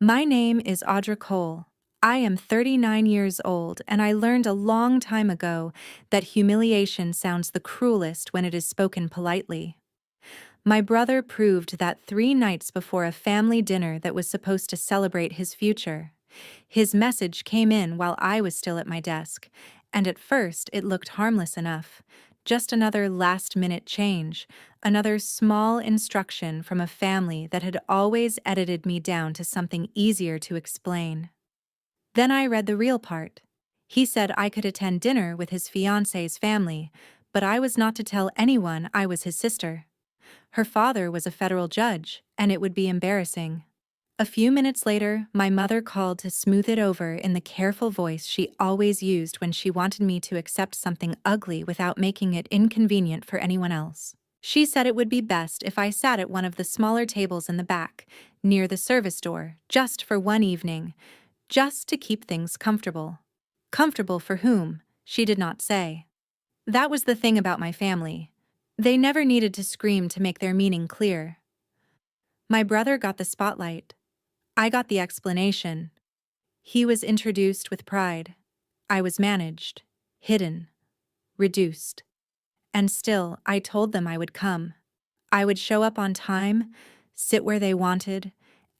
My name is Audra Cole. I am 39 years old, and I learned a long time ago that humiliation sounds the cruelest when it is spoken politely. My brother proved that 3 nights before a family dinner that was supposed to celebrate his future. His message came in while I was still at my desk, and at first it looked harmless enough. Just another last-minute change, another small instruction from a family that had always edited me down to something easier to explain. Then I read the real part. He said I could attend dinner with his fiancée's family, but I was not to tell anyone I was his sister. Her father was a federal judge, and it would be embarrassing. A few minutes later, my mother called to smooth it over in the careful voice she always used when she wanted me to accept something ugly without making it inconvenient for anyone else. She said it would be best if I sat at one of the smaller tables in the back, near the service door, just for one evening, just to keep things comfortable. Comfortable for whom, she did not say. That was the thing about my family. They never needed to scream to make their meaning clear. My brother got the spotlight. I got the explanation. He was introduced with pride. I was managed, hidden, reduced. And still, I told them I would come. I would show up on time, sit where they wanted,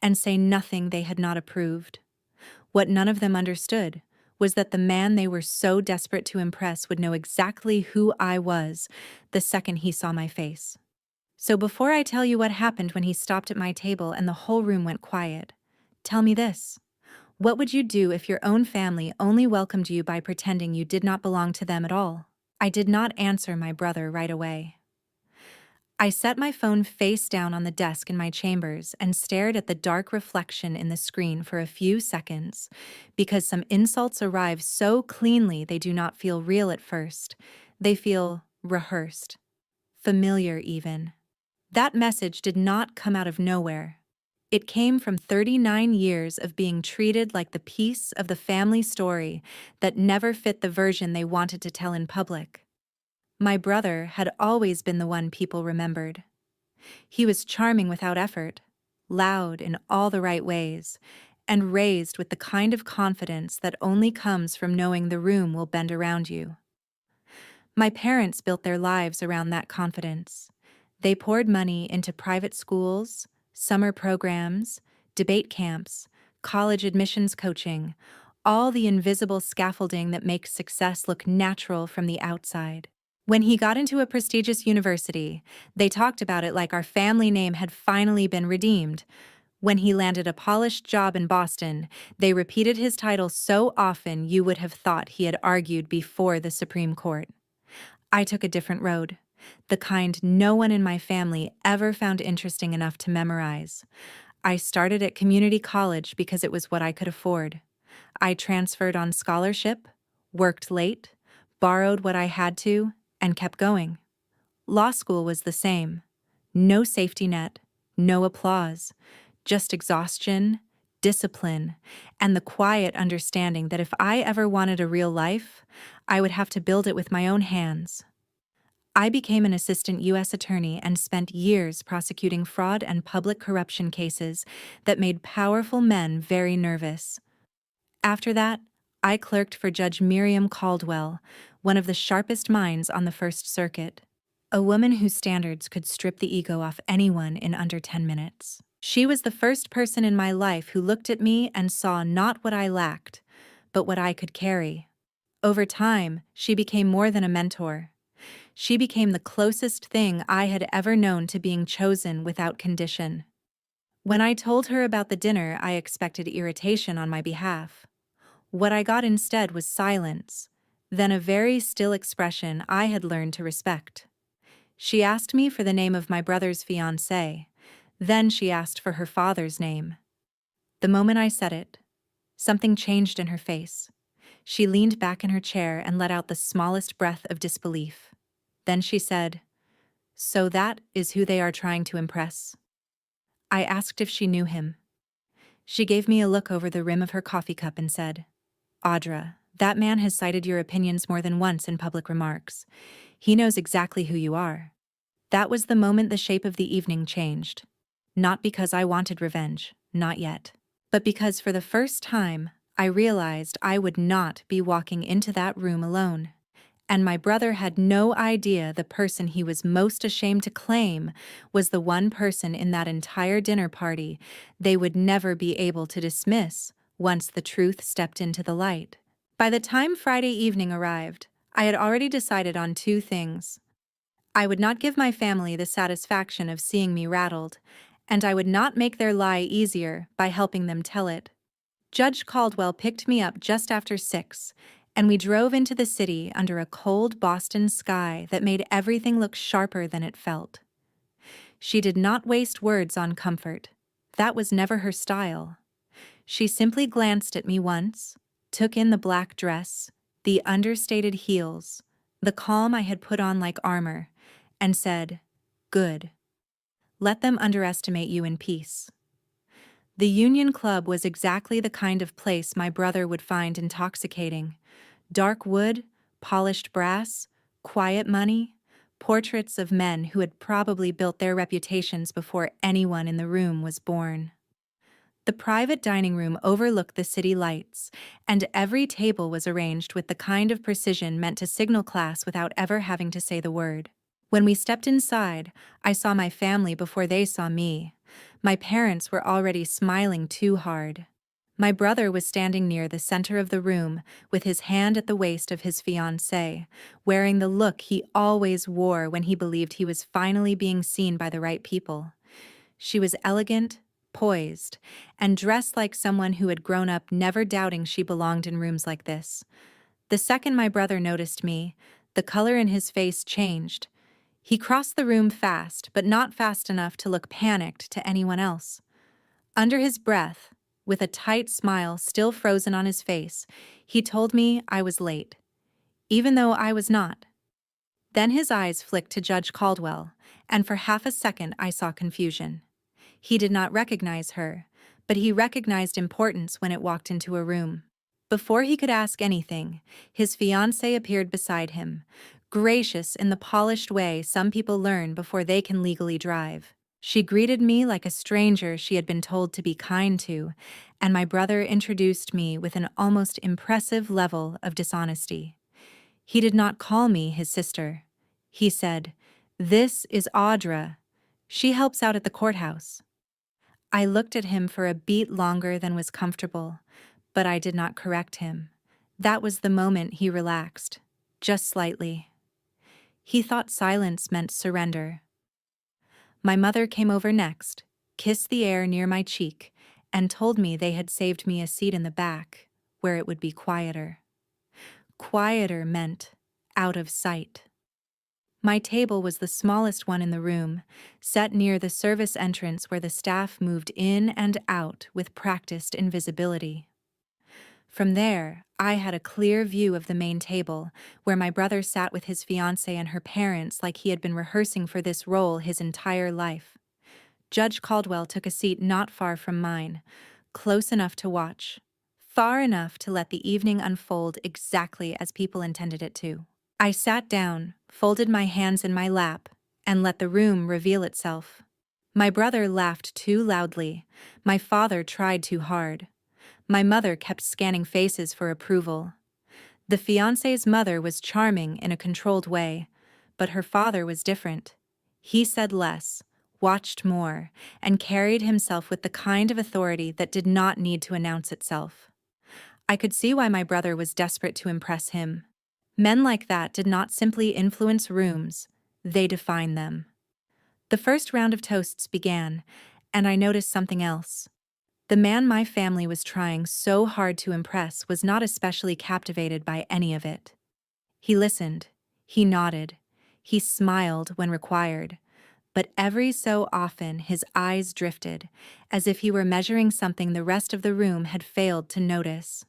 and say nothing they had not approved. What none of them understood was that the man they were so desperate to impress would know exactly who I was the second he saw my face. So before I tell you what happened when he stopped at my table and the whole room went quiet, tell me this. What would you do if your own family only welcomed you by pretending you did not belong to them at all? I did not answer my brother right away. I set my phone face down on the desk in my chambers and stared at the dark reflection in the screen for a few seconds, because some insults arrive so cleanly they do not feel real at first. They feel rehearsed, familiar even. That message did not come out of nowhere. It came from 39 years of being treated like the piece of the family story that never fit the version they wanted to tell in public. My brother had always been the one people remembered. He was charming without effort, loud in all the right ways, and raised with the kind of confidence that only comes from knowing the room will bend around you. My parents built their lives around that confidence. They poured money into private schools, summer programs, debate camps, college admissions coaching, all the invisible scaffolding that makes success look natural from the outside. When he got into a prestigious university, they talked about it like our family name had finally been redeemed. When he landed a polished job in Boston, they repeated his title so often you would have thought he had argued before the Supreme Court. I took a different road, the kind no one in my family ever found interesting enough to memorize. I started at community college because it was what I could afford. I transferred on scholarship, worked late, borrowed what I had to, and kept going. Law school was the same. No safety net, no applause, just exhaustion, discipline, and the quiet understanding that if I ever wanted a real life, I would have to build it with my own hands. I became an assistant U.S. attorney and spent years prosecuting fraud and public corruption cases that made powerful men very nervous. After that, I clerked for Judge Miriam Caldwell, one of the sharpest minds on the First Circuit, a woman whose standards could strip the ego off anyone in under 10 minutes. She was the first person in my life who looked at me and saw not what I lacked, but what I could carry. Over time, she became more than a mentor. She became the closest thing I had ever known to being chosen without condition. When I told her about the dinner, I expected irritation on my behalf. What I got instead was silence, then a very still expression I had learned to respect. She asked me for the name of my brother's fiancée. Then she asked for her father's name. The moment I said it, something changed in her face. She leaned back in her chair and let out the smallest breath of disbelief. Then she said, "So that is who they are trying to impress?" I asked if she knew him. She gave me a look over the rim of her coffee cup and said, "Audra, that man has cited your opinions more than once in public remarks. He knows exactly who you are." That was the moment the shape of the evening changed. Not because I wanted revenge, not yet. But because for the first time, I realized I would not be walking into that room alone. And my brother had no idea the person he was most ashamed to claim was the one person in that entire dinner party they would never be able to dismiss once the truth stepped into the light. By the time Friday evening arrived, I had already decided on two things. I would not give my family the satisfaction of seeing me rattled, and I would not make their lie easier by helping them tell it. Judge Caldwell picked me up just after 6, and we drove into the city under a cold Boston sky that made everything look sharper than it felt. She did not waste words on comfort. That was never her style. She simply glanced at me once, took in the black dress, the understated heels, the calm I had put on like armor, and said, "Good. Let them underestimate you in peace." The Union Club was exactly the kind of place my brother would find intoxicating. Dark wood, polished brass, quiet money, portraits of men who had probably built their reputations before anyone in the room was born. The private dining room overlooked the city lights, and every table was arranged with the kind of precision meant to signal class without ever having to say the word. When we stepped inside, I saw my family before they saw me. My parents were already smiling too hard. My brother was standing near the center of the room, with his hand at the waist of his fiancée, wearing the look he always wore when he believed he was finally being seen by the right people. She was elegant, poised, and dressed like someone who had grown up never doubting she belonged in rooms like this. The second my brother noticed me, the color in his face changed. He crossed the room fast, but not fast enough to look panicked to anyone else. Under his breath, with a tight smile still frozen on his face, he told me I was late, even though I was not. Then his eyes flicked to Judge Caldwell, and for half a second I saw confusion. He did not recognize her, but he recognized importance when it walked into a room. Before he could ask anything, his fiancée appeared beside him, gracious in the polished way some people learn before they can legally drive. She greeted me like a stranger she had been told to be kind to, and my brother introduced me with an almost impressive level of dishonesty. He did not call me his sister. He said, "This is Audra. She helps out at the courthouse." I looked at him for a beat longer than was comfortable, but I did not correct him. That was the moment he relaxed, just slightly. He thought silence meant surrender. My mother came over next, kissed the air near my cheek, and told me they had saved me a seat in the back, where it would be quieter. Quieter meant out of sight. My table was the smallest one in the room, set near the service entrance where the staff moved in and out with practiced invisibility. From there, I had a clear view of the main table, where my brother sat with his fiancée and her parents like he had been rehearsing for this role his entire life. Judge Caldwell took a seat not far from mine, close enough to watch, far enough to let the evening unfold exactly as people intended it to. I sat down, folded my hands in my lap, and let the room reveal itself. My brother laughed too loudly. My father tried too hard. My mother kept scanning faces for approval. The fiancé's mother was charming in a controlled way, but her father was different. He said less, watched more, and carried himself with the kind of authority that did not need to announce itself. I could see why my brother was desperate to impress him. Men like that did not simply influence rooms, they defined them. The first round of toasts began, and I noticed something else. The man my family was trying so hard to impress was not especially captivated by any of it. He listened, he nodded, he smiled when required, but every so often his eyes drifted, as if he were measuring something the rest of the room had failed to notice.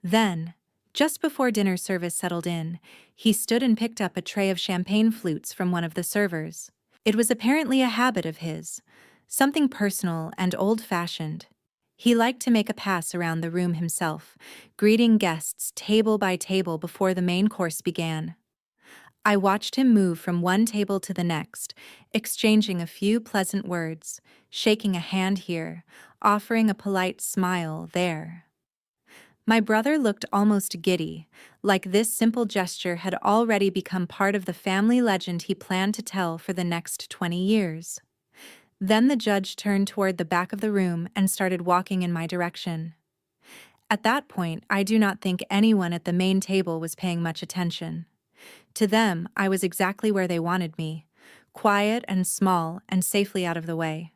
Then, just before dinner service settled in, he stood and picked up a tray of champagne flutes from one of the servers. It was apparently a habit of his, something personal and old-fashioned. He liked to make a pass around the room himself, greeting guests table by table before the main course began. I watched him move from one table to the next, exchanging a few pleasant words, shaking a hand here, offering a polite smile there. My brother looked almost giddy, like this simple gesture had already become part of the family legend he planned to tell for the next 20 years. Then the judge turned toward the back of the room and started walking in my direction. At that point, I do not think anyone at the main table was paying much attention. To them, I was exactly where they wanted me, quiet and small and safely out of the way.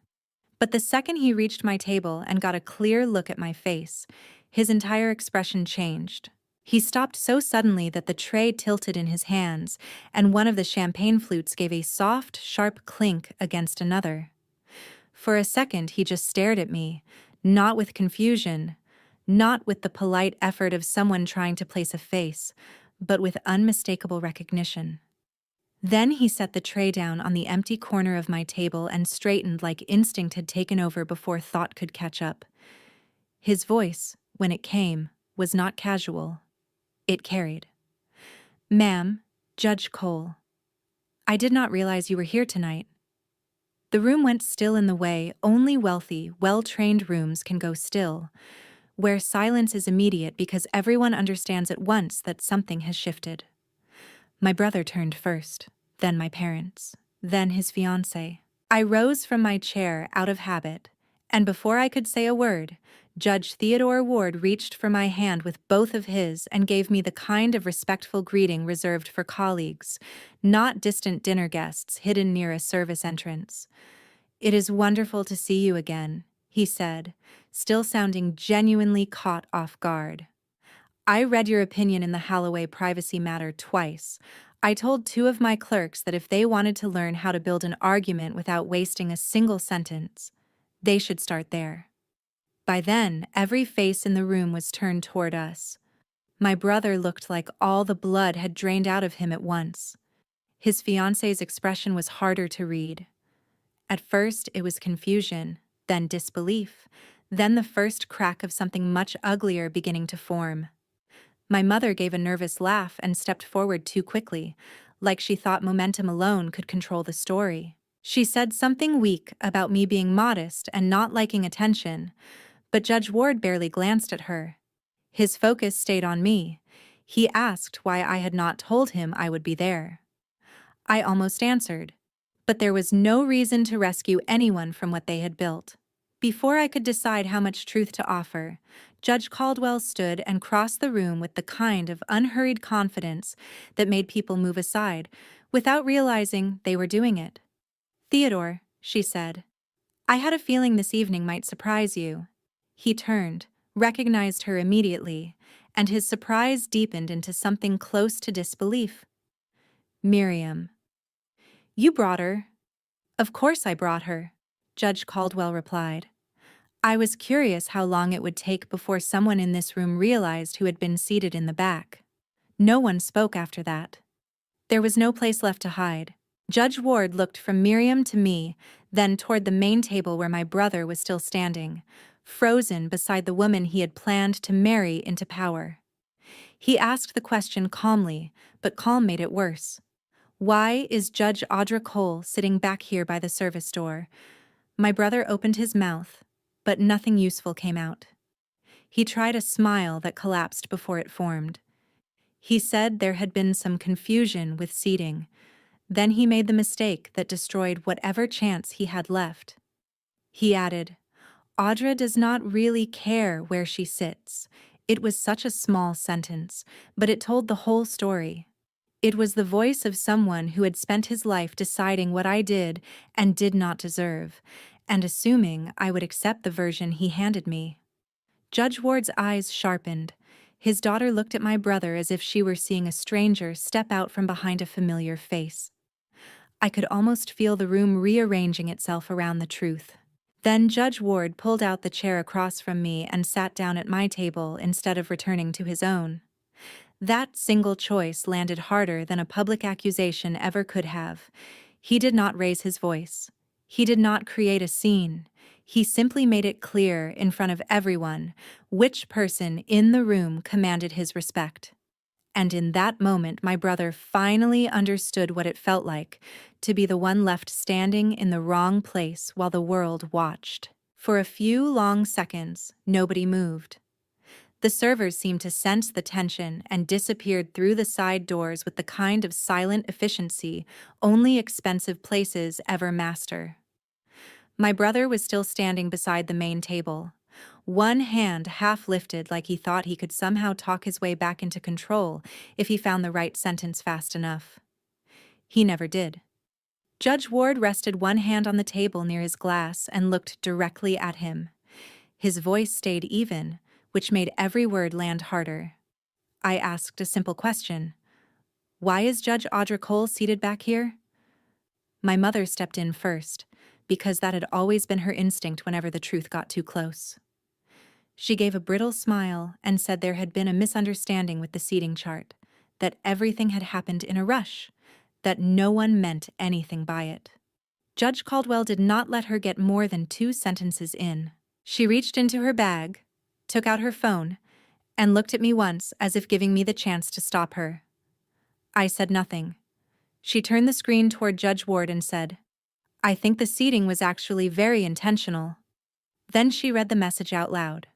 But the second he reached my table and got a clear look at my face, his entire expression changed. He stopped so suddenly that the tray tilted in his hands, and one of the champagne flutes gave a soft, sharp clink against another. For a second, he just stared at me, not with confusion, not with the polite effort of someone trying to place a face, but with unmistakable recognition. Then he set the tray down on the empty corner of my table and straightened like instinct had taken over before thought could catch up. His voice, when it came, was not casual. It carried. "Ma'am, Judge Cole, I did not realize you were here tonight." The room went still in the way only wealthy, well-trained rooms can go still, where silence is immediate because everyone understands at once that something has shifted. My brother turned first, then my parents, then his fiancée. I rose from my chair out of habit, and before I could say a word, Judge Theodore Ward reached for my hand with both of his and gave me the kind of respectful greeting reserved for colleagues, not distant dinner guests hidden near a service entrance. "It is wonderful to see you again," he said, still sounding genuinely caught off guard. "I read your opinion in the Holloway privacy matter twice. I told two of my clerks that if they wanted to learn how to build an argument without wasting a single sentence, they should start there." By then, every face in the room was turned toward us. My brother looked like all the blood had drained out of him at once. His fiancée's expression was harder to read. At first, it was confusion, then disbelief, then the first crack of something much uglier beginning to form. My mother gave a nervous laugh and stepped forward too quickly, like she thought momentum alone could control the story. She said something weak about me being modest and not liking attention, but Judge Ward barely glanced at her. His focus stayed on me. He asked why I had not told him I would be there. I almost answered, but there was no reason to rescue anyone from what they had built. Before I could decide how much truth to offer, Judge Caldwell stood and crossed the room with the kind of unhurried confidence that made people move aside, without realizing they were doing it. "Theodore," she said, "I had a feeling this evening might surprise you." He turned, recognized her immediately, and his surprise deepened into something close to disbelief. "Miriam." "You brought her." "Of course I brought her," Judge Caldwell replied. "I was curious how long it would take before someone in this room realized who had been seated in the back." No one spoke after that. There was no place left to hide. Judge Ward looked from Miriam to me, then toward the main table where my brother was still standing, frozen beside the woman he had planned to marry into power. He asked the question calmly, but calm made it worse. "Why is Judge Audra Cole sitting back here by the service door?" My brother opened his mouth, but nothing useful came out. He tried a smile that collapsed before it formed. He said there had been some confusion with seating. Then he made the mistake that destroyed whatever chance he had left. He added, "Audra does not really care where she sits." It was such a small sentence, but it told the whole story. It was the voice of someone who had spent his life deciding what I did and did not deserve, and assuming I would accept the version he handed me. Judge Ward's eyes sharpened. His daughter looked at my brother as if she were seeing a stranger step out from behind a familiar face. I could almost feel the room rearranging itself around the truth. Then Judge Ward pulled out the chair across from me and sat down at my table instead of returning to his own. That single choice landed harder than a public accusation ever could have. He did not raise his voice. He did not create a scene. He simply made it clear in front of everyone which person in the room commanded his respect. And in that moment, my brother finally understood what it felt like to be the one left standing in the wrong place while the world watched. For a few long seconds, nobody moved. The servers seemed to sense the tension and disappeared through the side doors with the kind of silent efficiency only expensive places ever master. My brother was still standing beside the main table, one hand half lifted like he thought he could somehow talk his way back into control if he found the right sentence fast enough. He never did. Judge Ward rested one hand on the table near his glass and looked directly at him. His voice stayed even, which made every word land harder. I asked a simple question. Why is Judge Audra Cole seated back here? My mother stepped in first, because that had always been her instinct whenever the truth got too close. She gave a brittle smile and said there had been a misunderstanding with the seating chart, that everything had happened in a rush, that no one meant anything by it. Judge Caldwell did not let her get more than 2 sentences in. She reached into her bag, took out her phone, and looked at me once as if giving me the chance to stop her. I said nothing. She turned the screen toward Judge Ward and said, I think the seating was actually very intentional. Then she read the message out loud.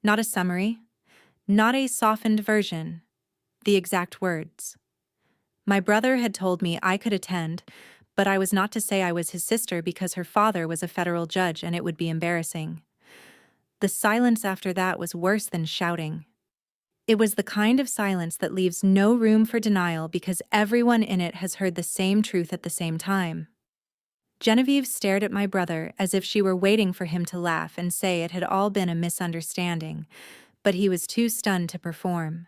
Not a summary, not a softened version, the exact words. My brother had told me I could attend, but I was not to say I was his sister because her father was a federal judge and it would be embarrassing. The silence after that was worse than shouting. It was the kind of silence that leaves no room for denial because everyone in it has heard the same truth at the same time. Genevieve stared at my brother as if she were waiting for him to laugh and say it had all been a misunderstanding, but he was too stunned to perform.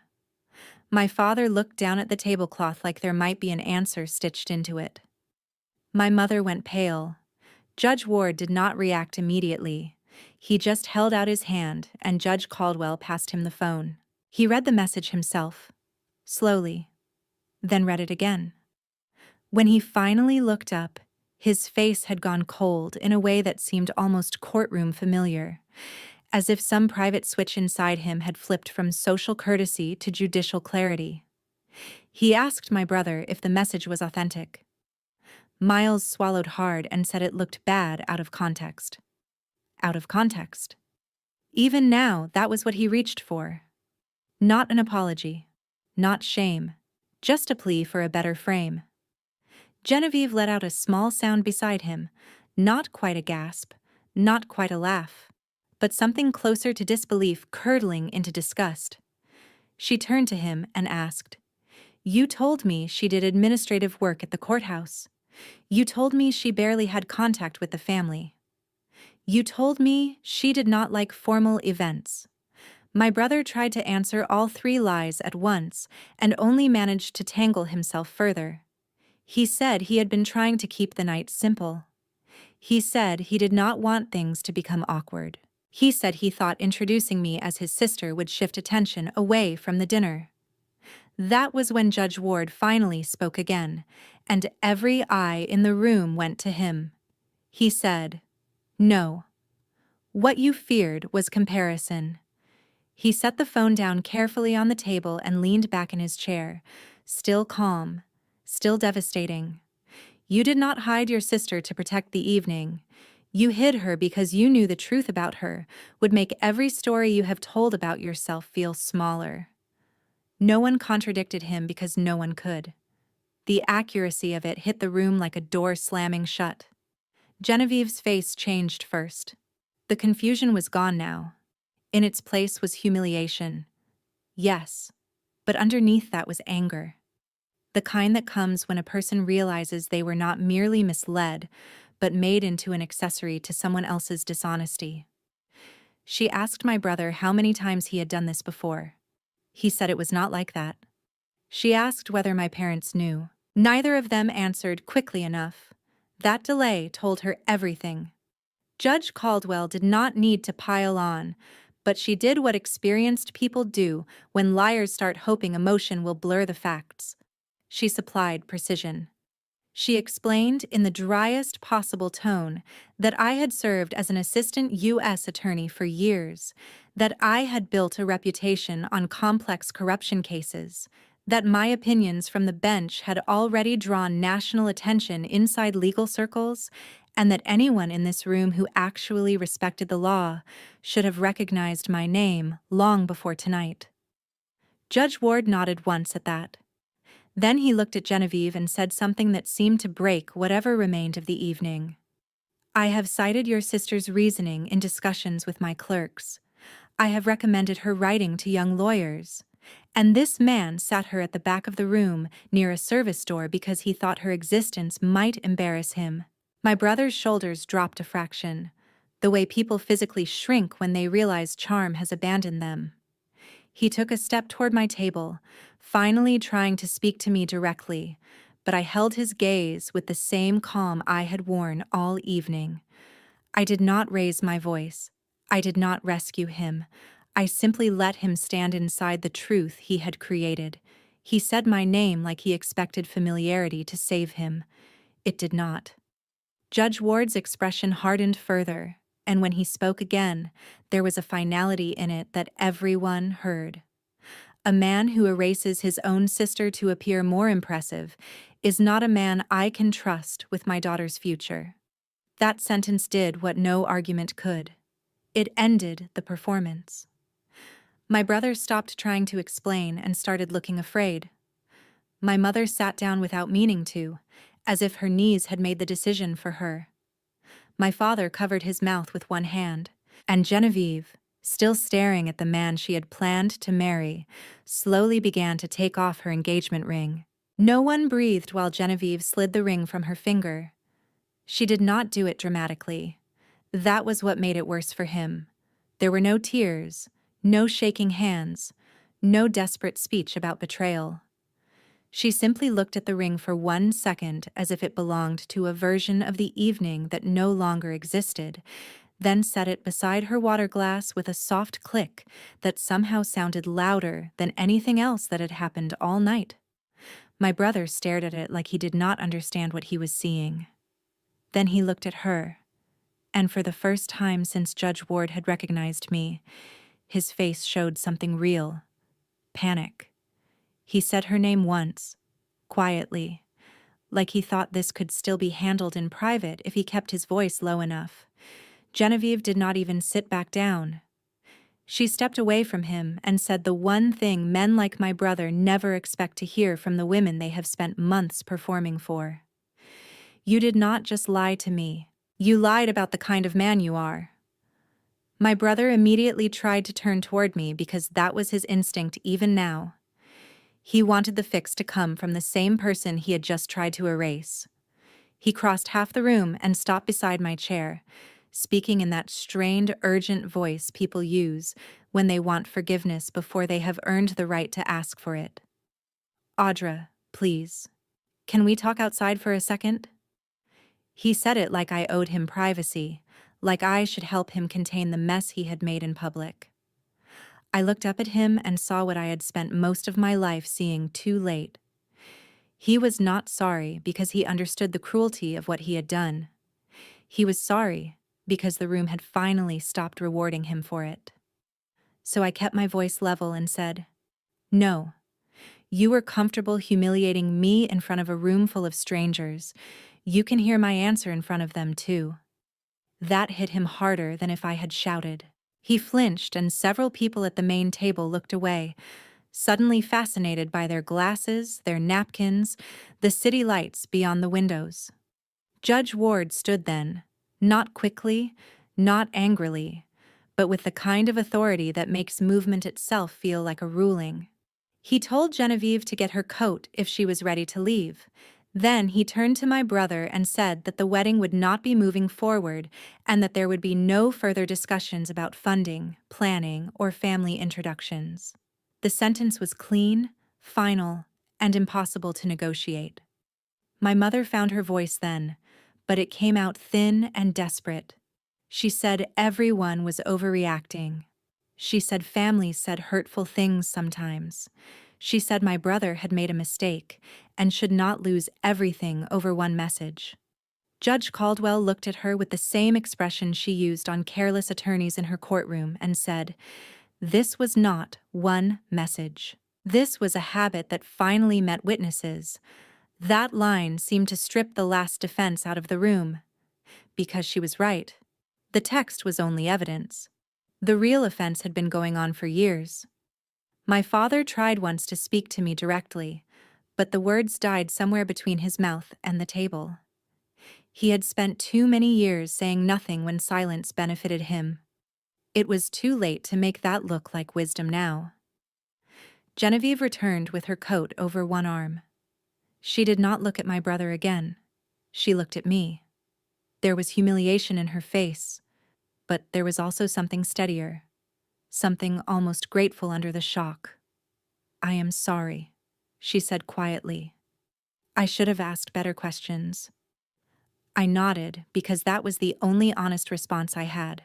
My father looked down at the tablecloth like there might be an answer stitched into it. My mother went pale. Judge Ward did not react immediately. He just held out his hand, and Judge Caldwell passed him the phone. He read the message himself, slowly, then read it again. When he finally looked up, his face had gone cold in a way that seemed almost courtroom familiar, as if some private switch inside him had flipped from social courtesy to judicial clarity. He asked my brother if the message was authentic. Miles swallowed hard and said it looked bad out of context. Out of context. Even now, that was what he reached for. Not an apology. Not shame. Just a plea for a better frame. Genevieve let out a small sound beside him, not quite a gasp, not quite a laugh, but something closer to disbelief curdling into disgust. She turned to him and asked, You told me she did administrative work at the courthouse. You told me she barely had contact with the family. You told me she did not like formal events. My brother tried to answer all 3 lies at once and only managed to tangle himself further. He said he had been trying to keep the night simple. He said he did not want things to become awkward. He said he thought introducing me as his sister would shift attention away from the dinner. That was when Judge Ward finally spoke again, and every eye in the room went to him. He said, No. What you feared was comparison. He set the phone down carefully on the table and leaned back in his chair, still calm, still devastating. You did not hide your sister to protect the evening. You hid her because you knew the truth about her would make every story you have told about yourself feel smaller. No one contradicted him because no one could. The accuracy of it hit the room like a door slamming shut. Genevieve's face changed first. The confusion was gone now. In its place was humiliation. Yes, but underneath that was anger. The kind that comes when a person realizes they were not merely misled, but made into an accessory to someone else's dishonesty. She asked my brother how many times he had done this before. He said it was not like that. She asked whether my parents knew. Neither of them answered quickly enough. That delay told her everything. Judge Caldwell did not need to pile on, but she did what experienced people do when liars start hoping emotion will blur the facts. She supplied precision. She explained in the driest possible tone that I had served as an assistant U.S. attorney for years, that I had built a reputation on complex corruption cases, that my opinions from the bench had already drawn national attention inside legal circles, and that anyone in this room who actually respected the law should have recognized my name long before tonight. Judge Ward nodded once at that. Then he looked at Genevieve and said something that seemed to break whatever remained of the evening. I have cited your sister's reasoning in discussions with my clerks. I have recommended her writing to young lawyers. And this man sat her at the back of the room near a service door because he thought her existence might embarrass him. My brother's shoulders dropped a fraction, the way people physically shrink when they realize charm has abandoned them. He took a step toward my table, finally trying to speak to me directly, but I held his gaze with the same calm I had worn all evening. I did not raise my voice. I did not rescue him. I simply let him stand inside the truth he had created. He said my name like he expected familiarity to save him. It did not. Judge Ward's expression hardened further, and when he spoke again, there was a finality in it that everyone heard. A man who erases his own sister to appear more impressive is not a man I can trust with my daughter's future. That sentence did what no argument could. It ended the performance. My brother stopped trying to explain and started looking afraid. My mother sat down without meaning to, as if her knees had made the decision for her. My father covered his mouth with one hand, and Genevieve, still staring at the man she had planned to marry, slowly began to take off her engagement ring. No one breathed while Genevieve slid the ring from her finger. She did not do it dramatically. That was what made it worse for him. There were no tears, no shaking hands, no desperate speech about betrayal. She simply looked at the ring for 1 second as if it belonged to a version of the evening that no longer existed, then set it beside her water glass with a soft click that somehow sounded louder than anything else that had happened all night. My brother stared at it like he did not understand what he was seeing. Then he looked at her, and for the first time since Judge Ward had recognized me, his face showed something real: panic. He said her name once, quietly, like he thought this could still be handled in private if he kept his voice low enough. Genevieve did not even sit back down. She stepped away from him and said the one thing men like my brother never expect to hear from the women they have spent months performing for. You did not just lie to me. You lied about the kind of man you are. My brother immediately tried to turn toward me because that was his instinct even now. He wanted the fix to come from the same person he had just tried to erase. He crossed half the room and stopped beside my chair, speaking in that strained, urgent voice people use when they want forgiveness before they have earned the right to ask for it. Audra, please. Can we talk outside for a second? He said it like I owed him privacy, like I should help him contain the mess he had made in public. I looked up at him and saw what I had spent most of my life seeing too late. He was not sorry because he understood the cruelty of what he had done. He was sorry because the room had finally stopped rewarding him for it. So I kept my voice level and said, "No, you were comfortable humiliating me in front of a room full of strangers. You can hear my answer in front of them too." That hit him harder than if I had shouted. He flinched, and several people at the main table looked away, suddenly fascinated by their glasses, their napkins, the city lights beyond the windows. Judge Ward stood then, not quickly, not angrily, but with the kind of authority that makes movement itself feel like a ruling. He told Genevieve to get her coat if she was ready to leave. Then he turned to my brother and said that the wedding would not be moving forward and that there would be no further discussions about funding, planning, or family introductions. The sentence was clean, final, and impossible to negotiate. My mother found her voice then, but it came out thin and desperate. She said everyone was overreacting. She said families said hurtful things sometimes. She said my brother had made a mistake and should not lose everything over one message. Judge Caldwell looked at her with the same expression she used on careless attorneys in her courtroom and said, "This was not one message. This was a habit that finally met witnesses. That line seemed to strip the last defense out of the room. Because she was right. The text was only evidence. The real offense had been going on for years. My father tried once to speak to me directly, but the words died somewhere between his mouth and the table. He had spent too many years saying nothing when silence benefited him. It was too late to make that look like wisdom now. Genevieve returned with her coat over one arm. She did not look at my brother again. She looked at me. There was humiliation in her face, but there was also something steadier, something almost grateful under the shock. "I am sorry," she said quietly. "I should have asked better questions." I nodded because that was the only honest response I had.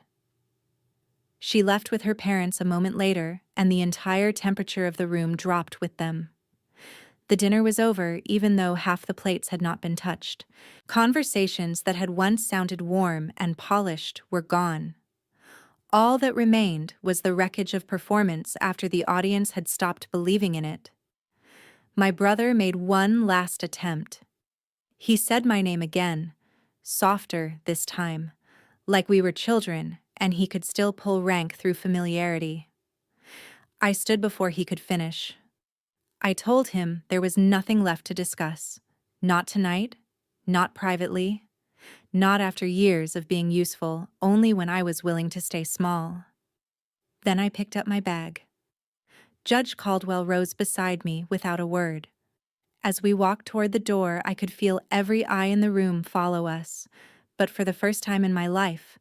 She left with her parents a moment later, and the entire temperature of the room dropped with them. The dinner was over, even though half the plates had not been touched. Conversations that had once sounded warm and polished were gone. All that remained was the wreckage of performance after the audience had stopped believing in it. My brother made one last attempt. He said my name again, softer this time, like we were children, and he could still pull rank through familiarity. I stood before he could finish. I told him there was nothing left to discuss. Not tonight, not privately, not after years of being useful only when I was willing to stay small. Then I picked up my bag. Judge Caldwell rose beside me without a word. As we walked toward the door, I could feel every eye in the room follow us, but for the first time in my life,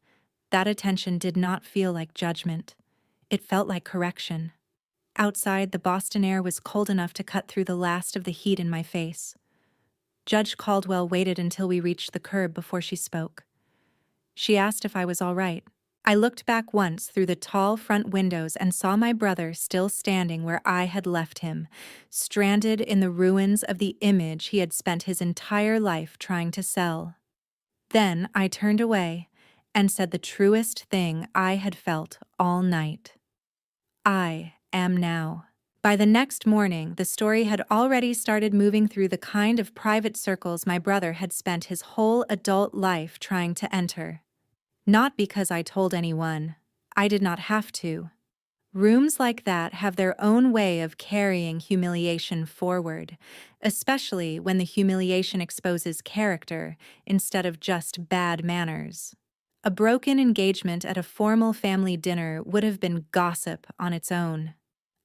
that attention did not feel like judgment. It felt like correction. Outside, the Boston air was cold enough to cut through the last of the heat in my face. Judge Caldwell waited until we reached the curb before she spoke. She asked if I was all right. I looked back once through the tall front windows and saw my brother still standing where I had left him, stranded in the ruins of the image he had spent his entire life trying to sell. Then I turned away and said the truest thing I had felt all night. I am now. By the next morning, the story had already started moving through the kind of private circles my brother had spent his whole adult life trying to enter. Not because I told anyone. I did not have to. Rooms like that have their own way of carrying humiliation forward, especially when the humiliation exposes character instead of just bad manners. A broken engagement at a formal family dinner would have been gossip on its own.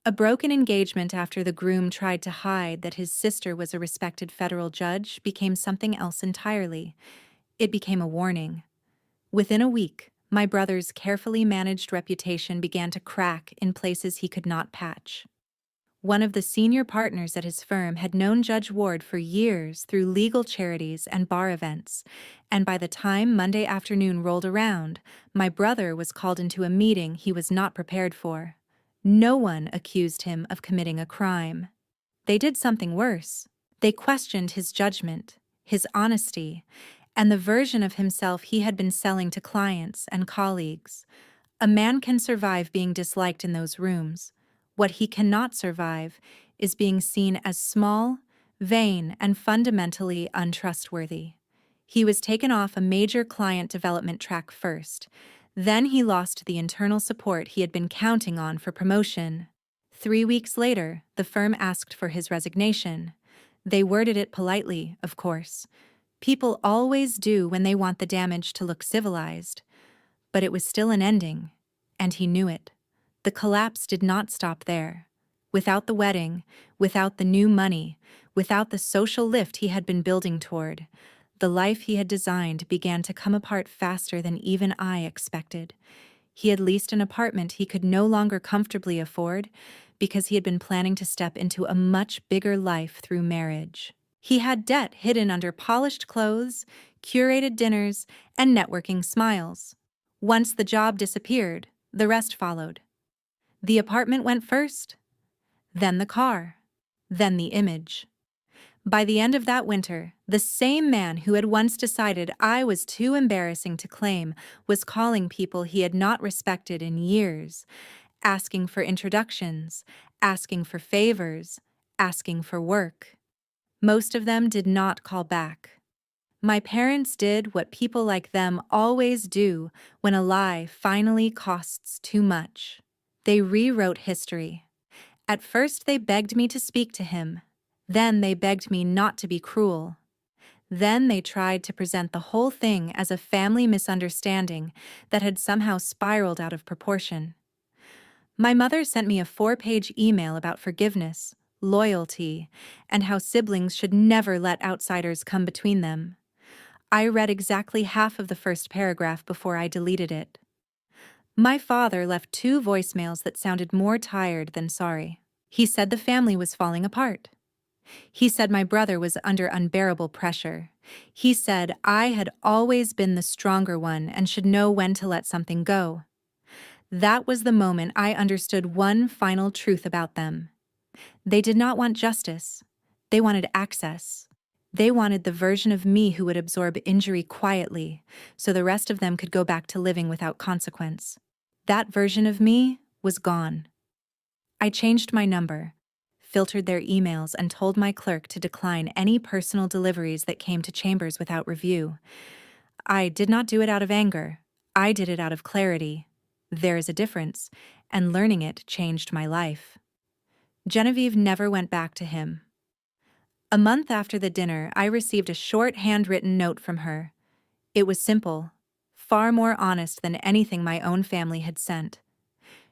A broken engagement after the groom tried to hide that his sister was a respected federal judge became something else entirely. It became a warning. Within a week, my brother's carefully managed reputation began to crack in places he could not patch. One of the senior partners at his firm had known Judge Ward for years through legal charities and bar events, and by the time Monday afternoon rolled around, my brother was called into a meeting he was not prepared for. No one accused him of committing a crime. They did something worse. They questioned his judgment, his honesty, and the version of himself he had been selling to clients and colleagues. A man can survive being disliked in those rooms. What he cannot survive is being seen as small, vain, and fundamentally untrustworthy. He was taken off a major client development track first. Then he lost the internal support he had been counting on for promotion. 3 weeks later, the firm asked for his resignation. They worded it politely, of course. People always do when they want the damage to look civilized. But it was still an ending, and he knew it. The collapse did not stop there. Without the wedding, without the new money, without the social lift he had been building toward, the life he had designed began to come apart faster than even I expected. He had leased an apartment he could no longer comfortably afford because he had been planning to step into a much bigger life through marriage. He had debt hidden under polished clothes, curated dinners, and networking smiles. Once the job disappeared, the rest followed. The apartment went first, then the car, then the image. By the end of that winter, the same man who had once decided I was too embarrassing to claim was calling people he had not respected in years, asking for introductions, asking for favors, asking for work. Most of them did not call back. My parents did what people like them always do when a lie finally costs too much. They rewrote history. At first, they begged me to speak to him. Then they begged me not to be cruel. Then they tried to present the whole thing as a family misunderstanding that had somehow spiraled out of proportion. My mother sent me a 4-page email about forgiveness, loyalty, and how siblings should never let outsiders come between them. I read exactly half of the first paragraph before I deleted it. My father left 2 voicemails that sounded more tired than sorry. He said the family was falling apart. He said my brother was under unbearable pressure. He said I had always been the stronger one and should know when to let something go. That was the moment I understood one final truth about them. They did not want justice. They wanted access. They wanted the version of me who would absorb injury quietly, so the rest of them could go back to living without consequence. That version of me was gone. I changed my number, filtered their emails, and told my clerk to decline any personal deliveries that came to Chambers without review. I did not do it out of anger. I did it out of clarity. There is a difference, and learning it changed my life. Genevieve never went back to him. A month after the dinner, I received a short handwritten note from her. It was simple, far more honest than anything my own family had sent.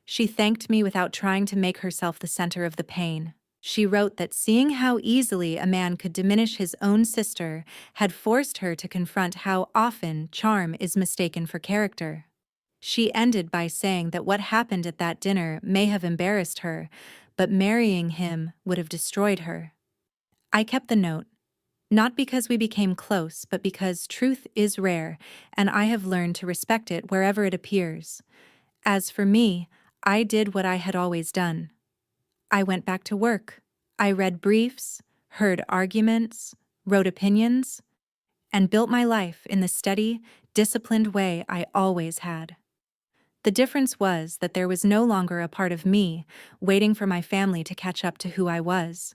She thanked me without trying to make herself the center of the pain. She wrote that seeing how easily a man could diminish his own sister had forced her to confront how often charm is mistaken for character. She ended by saying that what happened at that dinner may have embarrassed her, but marrying him would have destroyed her. I kept the note, not because we became close, but because truth is rare, and I have learned to respect it wherever it appears. As for me, I did what I had always done. I went back to work. I read briefs, heard arguments, wrote opinions, and built my life in the steady, disciplined way I always had. The difference was that there was no longer a part of me waiting for my family to catch up to who I was.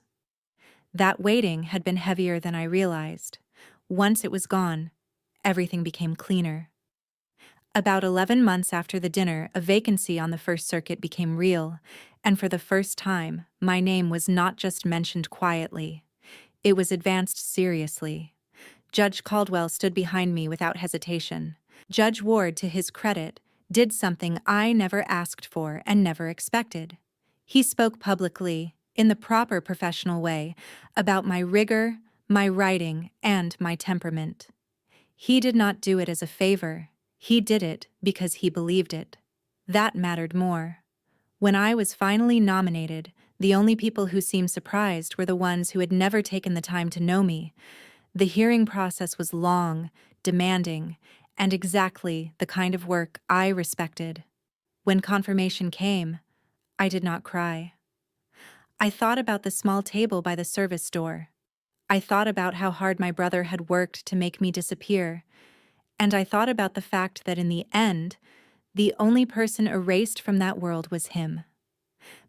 That waiting had been heavier than I realized. Once it was gone, everything became cleaner. About 11 months after the dinner, a vacancy on the First Circuit became real, and for the first time, my name was not just mentioned quietly. It was advanced seriously. Judge Caldwell stood behind me without hesitation. Judge Ward, to his credit, did something I never asked for and never expected. He spoke publicly, in the proper professional way, about my rigor, my writing, and my temperament. He did not do it as a favor. He did it because he believed it. That mattered more. When I was finally nominated, the only people who seemed surprised were the ones who had never taken the time to know me. The hearing process was long, demanding, and exactly the kind of work I respected. When confirmation came, I did not cry. I thought about the small table by the service door. I thought about how hard my brother had worked to make me disappear. And I thought about the fact that in the end, the only person erased from that world was him.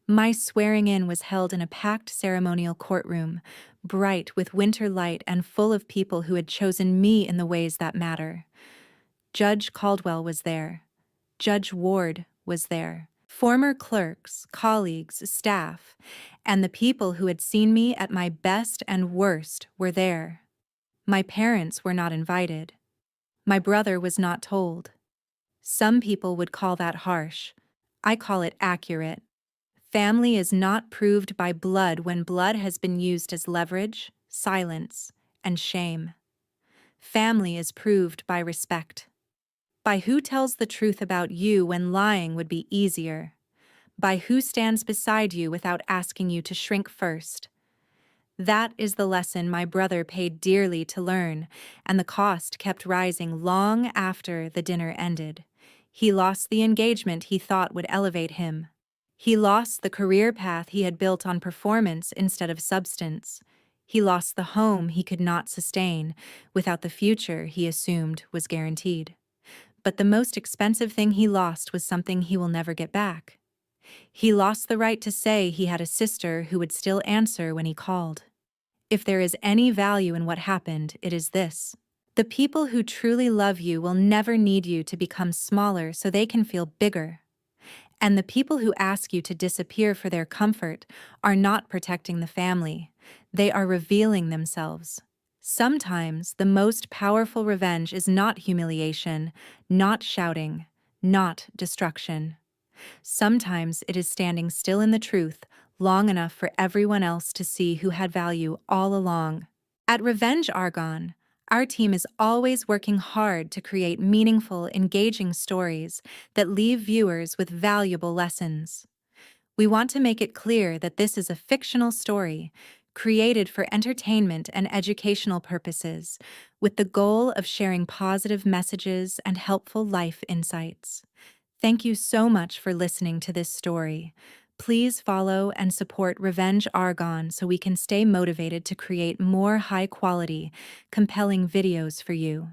My swearing in was held in a packed ceremonial courtroom, bright with winter light and full of people who had chosen me in the ways that matter. Judge Caldwell was there. Judge Ward was there. Former clerks, colleagues, staff, and the people who had seen me at my best and worst were there. My parents were not invited. My brother was not told. Some people would call that harsh. I call it accurate. Family is not proved by blood when blood has been used as leverage, silence, and shame. Family is proved by respect. By who tells the truth about you when lying would be easier. By who stands beside you without asking you to shrink first. That is the lesson my brother paid dearly to learn, and the cost kept rising long after the dinner ended. He lost the engagement he thought would elevate him. He lost the career path he had built on performance instead of substance. He lost the home he could not sustain without the future he assumed was guaranteed. But the most expensive thing he lost was something he will never get back. He lost the right to say he had a sister who would still answer when he called. If there is any value in what happened, it is this. The people who truly love you will never need you to become smaller so they can feel bigger. And the people who ask you to disappear for their comfort are not protecting the family. They are revealing themselves. Sometimes the most powerful revenge is not humiliation, not shouting, not destruction. Sometimes it is standing still in the truth long enough for everyone else to see who had value all along. At Revenge Argon, our team is always working hard to create meaningful, engaging stories that leave viewers with valuable lessons. We want to make it clear that this is a fictional story created for entertainment and educational purposes, with the goal of sharing positive messages and helpful life insights. Thank you so much for listening to this story. Please follow and support Revenge Argon so we can stay motivated to create more high-quality, compelling videos for you.